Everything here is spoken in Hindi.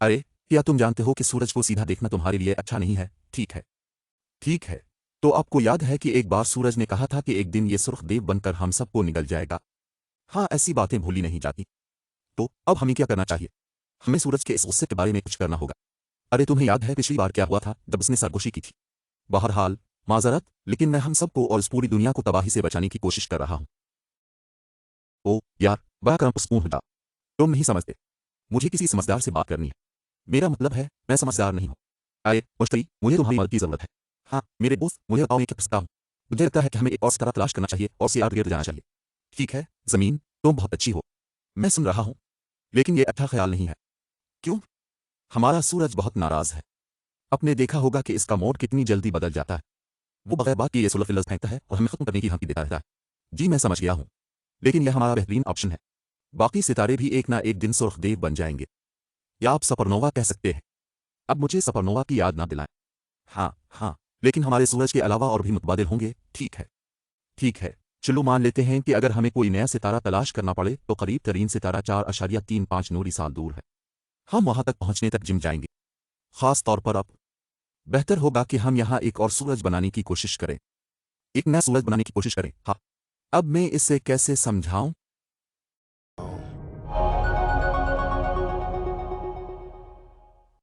अरे, क्या तुम जानते हो कि सूरज को सीधा देखना तुम्हारे लिए अच्छा नहीं है? ठीक है। ठीक है। तो आपको याद है कि एक बार सूरज ने कहा था कि एक दिन ये सुर्ख देव बनकर हम सबको निगल जाएगा। हाँ, ऐसी बातें भूली नहीं जाती। तो अब हमें क्या करना चाहिए? हमें सूरज के इस गुस्से के बारे में कुछ करना होगा। अरे, तुम्हें याद है पिछली बार क्या हुआ था जब उसने सरगोशी की थी? बहरहाल, माजरत, लेकिन मैं हम सबको और इस पूरी दुनिया को तबाही से बचाने की कोशिश कर रहा हूँ। ओ यार, बड़ा कर्म पुस्तून हो जा। तुम नहीं समझते। मुझे किसी समझदार से बात करनी है। मेरा मतलब है, मैं समझदार नहीं हूँ। अरे मुश्तरी, मुझे तुम्हारी मदद की जरूरत है। हाँ मेरे दोस्त, मुझे बताओ मैं क्या पूछता हूँ। मुझे लगता है कि हमें एक और सितारा तलाश करना चाहिए और उसे इर्द गिर्द जाना चाहिए। ठीक है जमीन, तुम बहुत अच्छी हो। मैं सुन रहा हूँ। लेकिन ये अच्छा ख्याल नहीं है। क्यों? हमारा सूरज बहुत नाराज है। आपने देखा होगा कि इसका मोड कितनी जल्दी बदल जाता है। वो बगैर बात किए सुलह फेंकता है और हमें खत्म करने की धमकी देता रहता है। जी मैं समझ गया हूँ। लेकिन यह हमारा बेहतरीन ऑप्शन है। बाकी सितारे भी एक ना एक दिन सुर्खदेव बन जाएंगे। या आप सपरनोवा कह सकते हैं। अब मुझे सपरनोवा की याद ना दिलाएं। हाँ हाँ, लेकिन हमारे सूरज के अलावा और भी मुतबादिल होंगे। ठीक है। ठीक है। चलो मान लेते हैं कि अगर हमें कोई नया सितारा तलाश करना पड़े तो करीब तरीन सितारा 4.35 नूरी साल दूर है। हम वहां तक पहुंचने तक जिम जाएंगे। खास तौर पर अब बेहतर होगा कि हम यहां एक और सूरज बनाने की कोशिश करें। एक नया सूरज बनाने की कोशिश करें। हाँ। अब मैं इसे कैसे समझाऊं?